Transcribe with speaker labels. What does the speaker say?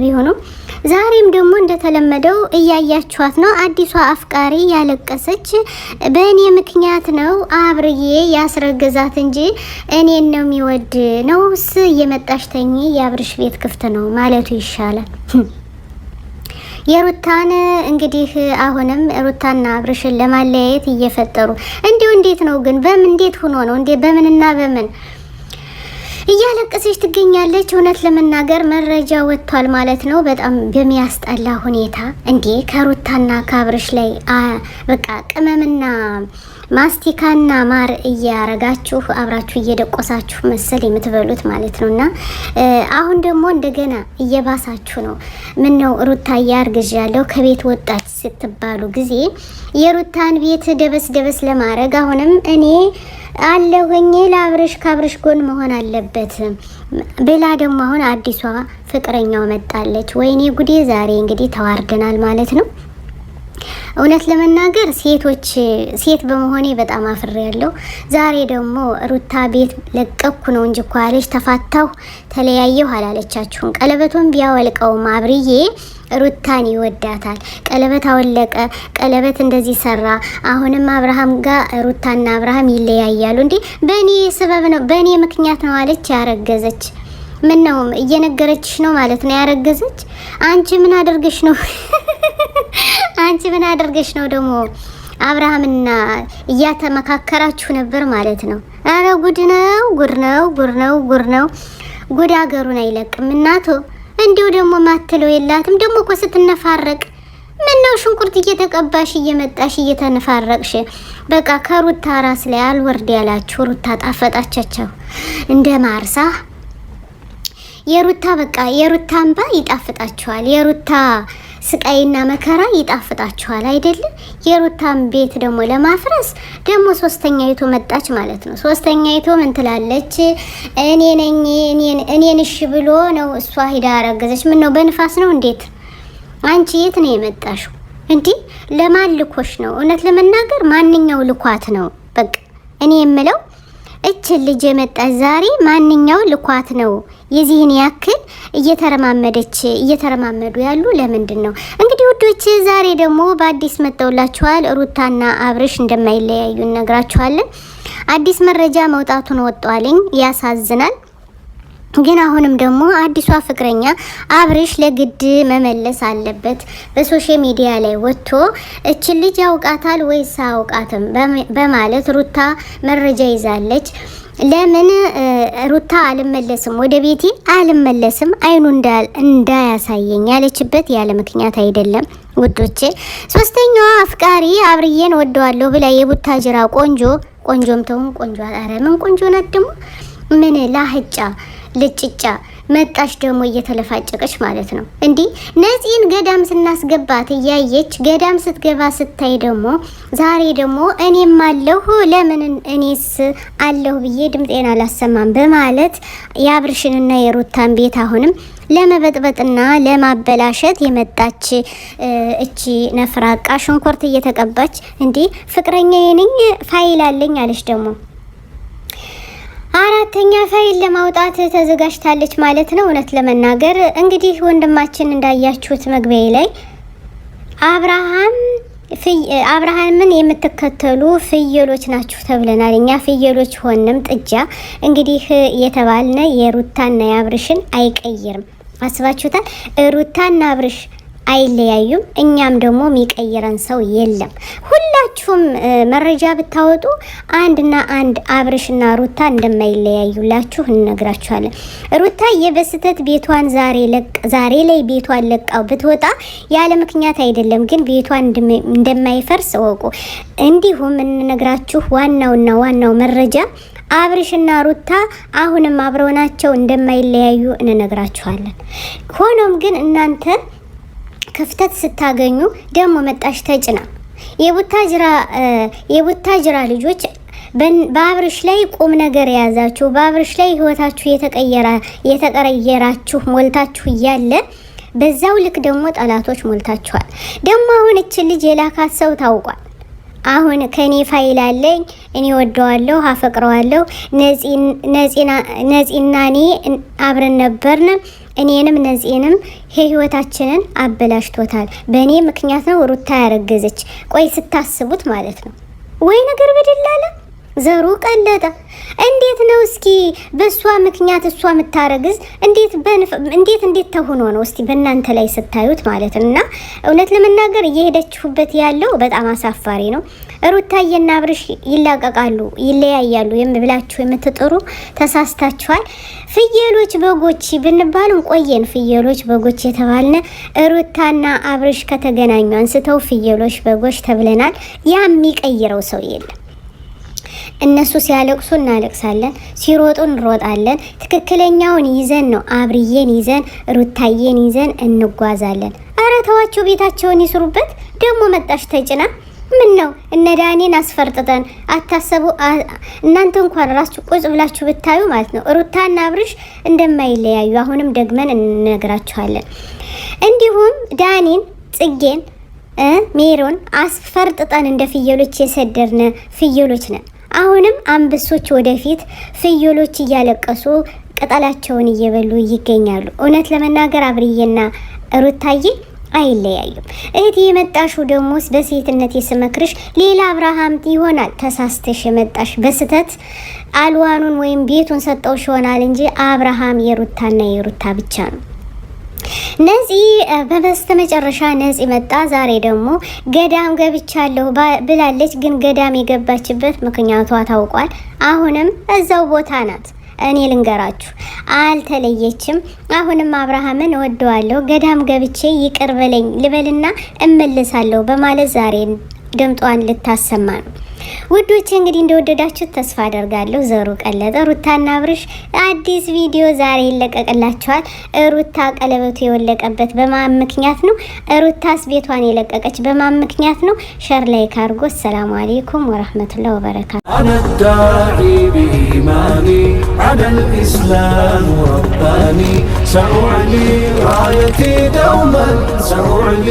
Speaker 1: ቢሆኑ ዛሬም ደግሞ እንደተለመደው እያያችኋት ነው። አዲሷ አፍቃሪ ያለቀሰች በእኔ ምክንያት ነው አብርዬ ያስረገዛት እንጂ እኔን ነው የሚወድ ነውስ እየመጣሽ ተኝ የአብርሽ ቤት ክፍት ነው ማለቱ ይሻላል። የሩታን እንግዲህ አሁንም ሩታና አብርሽን ለማለያየት እየፈጠሩ እንዴት ነው ግን በምን እንዴት ሆኖ ነው በምንና በምን እያለቀሰች ትገኛለች። እውነት ለመናገር መረጃ ወጥቷል ማለት ነው። በጣም በሚያስጠላ ሁኔታ ከሩታና ከአብርሽ ላይ በቃ ቅመምና ማስቲካና ማር እያረጋችሁ አብራችሁ እየደቆሳችሁ መሰል የምትበሉት ማለት ነውና አሁን ደግሞ እንደገና እየባሳችሁ ነው። ምን ነው ሩታ ያርግዣለሁ ከቤት ወጣች ስትባሉ ጊዜ የሩታን ቤት ደበስ ለማድረግ አሁንም እኔ አለሁኝ ለአብርሽ ከአብርሽ ጎን መሆን አለበት ብላ ደግሞ አሁን አዲሷ ፍቅረኛው መጣለች። ወይኔ ጉዴ! ዛሬ እንግዲህ ተዋርደናል ማለት ነው። እውነት ለመናገር ሴት በመሆኔ በጣም አፍሬያለሁ። ዛሬ ደግሞ ሩታ ቤት ለቀኩ ነው እንጂ እኮ አለች ተፋታሁ ተለያየሁ አላለቻችሁም። ቀለበቱን ቢያወልቀውም አብርዬ ሩታን ይወዳታል። ቀለበት አወለቀ፣ ቀለበት እንደዚህ ሰራ። አሁንም አብርሃም ጋር ሩታና አብርሃም ይለያያሉ። በእኔ ሰበብ ነው በእኔ ምክንያት ነው አለች ያረገዘች። ምን ነው እየነገረችሽ ነው ማለት ነው ያረገዘች? አንቺ ምን አድርገሽ ነው? አንቺ ምን አድርገሽ ነው ደግሞ አብርሃምና እያተመካከራችሁ ነበር ማለት ነው። አረ ጉድ ነው። ጉድ አገሩን አይለቅም እናቱ። እንዲሁ ደግሞ ማትለው የላትም ደግሞ እኮ ስትነፋረቅ ምን ነው ሽንኩርት እየተቀባሽ እየመጣሽ እየተነፋረቅሽ በቃ ከሩታ ራስ ላይ አልወርድ ያላችሁ ሩታ ጣፈጣቻቸው እንደ ማርሳ የሩታ በቃ የሩታ እንባ ይጣፍጣችኋል። የሩታ ስቃይና መከራ ይጣፍጣችኋል አይደለም? የሩታን ቤት ደግሞ ለማፍረስ ደግሞ ሶስተኛይቱ መጣች ማለት ነው። ሶስተኛይቱ ምን ትላለች? እኔን እሺ ብሎ ነው እሷ ሂዳ አረገዘች። ምን ነው በንፋስ ነው እንዴት? አንቺ የት ነው የመጣሽው? ለማን ልኮሽ ነው? እውነት ለመናገር ማንኛው ልኳት ነው? በቃ እኔ የምለው እችን ልጅ የመጣች ዛሬ ማንኛው ልኳት ነው? የዚህን ያክል እየተረማመዱ ያሉ ለምንድን ነው? እንግዲህ ውዶች ዛሬ ደግሞ በአዲስ መጥተውላችኋል። ሩታና አብርሽ እንደማይለያዩ እነግራችኋለን። አዲስ መረጃ መውጣቱን ወጧልኝ። ያሳዝናል። ግን አሁንም ደግሞ አዲሷ ፍቅረኛ አብርሽ ለግድ መመለስ አለበት። በሶሻል ሚዲያ ላይ ወጥቶ እች ልጅ ያውቃታል ወይስ አያውቃትም በማለት ሩታ መረጃ ይዛለች። ለምን ሩታ አልመለስም ወደ ቤቴ አልመለስም አይኑ እንዳያሳየኝ ያለችበት ያለ ምክንያት አይደለም ውዶቼ። ሶስተኛዋ አፍቃሪ አብርዬን ወደዋለሁ ብላ የቡታጅራ ቆንጆም ተውን ቆንጆ አረምን ቆንጆ ናት ደግሞ ምን ላህጫ ልጭጫ መጣሽ ደግሞ እየተለፋጨቀች ማለት ነው። ነፂን ገዳም ስናስገባት እያየች ገዳም ስትገባ ስታይ ደግሞ ዛሬ ደግሞ እኔም አለሁ ለምን እኔስ አለሁ ብዬ ድምጤን አላሰማም በማለት የአብርሽንና የሩታን ቤት አሁንም ለመበጥበጥና ለማበላሸት የመጣች እቺ ነፍራቃ ሽንኩርት እየተቀባች ፍቅረኛዬ ነኝ ፋይል አለኝ አለች ደግሞ አራተኛ ፋይል ለማውጣት ተዘጋጅታለች ማለት ነው። እውነት ለመናገር እንግዲህ ወንድማችን እንዳያችሁት መግቢያ ላይ አብርሃምን የምትከተሉ ፍየሎች ናችሁ ተብለናል። እኛ ፍየሎች ሆንም ጥጃ እንግዲህ የተባልነ የሩታና የአብርሽን አይቀይርም። አስባችሁታል? ሩታና አብርሽ አይለያዩም። እኛም ደግሞ የሚቀይረን ሰው የለም። ሁላችሁም መረጃ ብታወጡ አንድ አብርሽና ሩታ እንደማይለያዩላችሁ እንነግራችኋለን። ሩታ የበስተት ቤቷን ዛሬ ላይ ቤቷን ለቃው ብትወጣ ያለ ምክንያት አይደለም፣ ግን ቤቷን እንደማይፈርስ ወቁ። እንዲሁም እንነግራችሁ ዋናው መረጃ አብርሽና ሩታ አሁንም አብረው ናቸው፣ እንደማይለያዩ እንነግራችኋለን። ሆኖም ግን እናንተ ክፍተት ስታገኙ ደግሞ መጣሽ ተጭና የቡታጅራ ልጆች በአብርሽ ላይ ቁም ነገር የያዛችሁ በአብርሽ ላይ ህይወታችሁ የተቀየራችሁ ሞልታችሁ እያለ በዛው ልክ ደግሞ ጠላቶች ሞልታችኋል። ደግሞ አሁን እቺ ልጅ የላካት ሰው ታውቋል። አሁን ከኔ ፋይል አለኝ እኔ ወደዋለሁ አፈቅረዋለሁ ነፂና እኔ አብረን ነበርን እኔንም ነፂንም ህይወታችንን አበላሽቶታል። በእኔ ምክንያት ነው ሩታ ያረገዘች። ቆይ ስታስቡት ማለት ነው ወይ ነገር በደላላ ዘሩ ቀለጠ። እንዴት ነው እስኪ በሷ ምክንያት እሷ የምታረግዝ እንዴት ተሆኖ ነው እስቲ በእናንተ ላይ ስታዩት ማለት ነውና እውነት ለመናገር እየሄደችሁበት ያለው በጣም አሳፋሪ ነው። ሩታዬና አብርሽ ይላቀቃሉ ይለያያሉ የምብላችሁ የምትጥሩ ተሳስታችኋል። ፍየሎች በጎች ብንባሉም ቆየን ፍየሎች በጎች የተባልነ ሩታና አብርሽ ከተገናኙ አንስተው ፍየሎች በጎች ተብለናል። ያ የሚቀይረው ሰው የለም። እነሱ ሲያለቅሱ እናለቅሳለን፣ ሲሮጡ እንሮጣለን። ትክክለኛውን ይዘን ነው አብርዬን ይዘን ሩታዬን ይዘን እንጓዛለን። አረ ተዋቸው፣ ቤታቸውን ይስሩበት። ደግሞ መጣሽ ተጭና ምን ነው እነ ዳኒን አስፈርጥተን አታሰቡ። እናንተ እንኳን ራስችሁ ቁጭ ብላችሁ ብታዩ ማለት ነው ሩታና አብርሽ እንደማይለያዩ አሁንም ደግመን እንነግራችኋለን። እንዲሁም ዳኒን ጽጌን ሜሮን አስፈርጥጠን እንደ ፍየሎች የሰደርነ ፍየሎች ነን። አሁንም አንበሶች ወደፊት ፍየሎች እያለቀሱ ቅጠላቸውን እየበሉ ይገኛሉ። እውነት ለመናገር አብርዬና ሩታዬ አይለያዩም። እህቴ የመጣሽው ደግሞ በሴትነት የስመክርሽ ሌላ አብርሃም ይሆናል። ተሳስተሽ የመጣሽ በስተት አልዋኑን ወይም ቤቱን ሰጠውሽ ይሆናል እንጂ አብርሃም የሩታና የሩታ ብቻ ነው። ነፂ በመስተመጨረሻ ነፂ መጣ። ዛሬ ደግሞ ገዳም ገብቻለሁ ብላለች። ግን ገዳም የገባችበት ምክንያቷ ታውቋል። አሁንም እዛው ቦታ ናት። እኔ ልንገራችሁ አልተለየችም። አሁንም አብርሃምን እወደዋለሁ ገዳም ገብቼ ይቅር በለኝ ልበልና እመልሳለሁ በማለት ዛሬ ድምጧን ልታሰማ ነው። ውዶች እንግዲህ እንደወደዳችሁ ተስፋ አደርጋለሁ። ዘሩ ቀለጠ። ሩታና አብርሽ አዲስ ቪዲዮ ዛሬ ይለቀቅላችኋል። ሩታ ቀለበቱ የወለቀበት በማን ምክንያት ነው? ሩታስ ቤቷን የለቀቀች በማን ምክንያት ነው? ሸር ላይ ካርጎ። ሰላም አለይኩም ወራህመቱላሂ ወበረካቱ።
Speaker 2: አነ ዳዒ ቢኢማኒ ዐለል ኢስላም ረባኒ ሰኡዕሊ ራየቲ ደውመን ሰኡዕሊ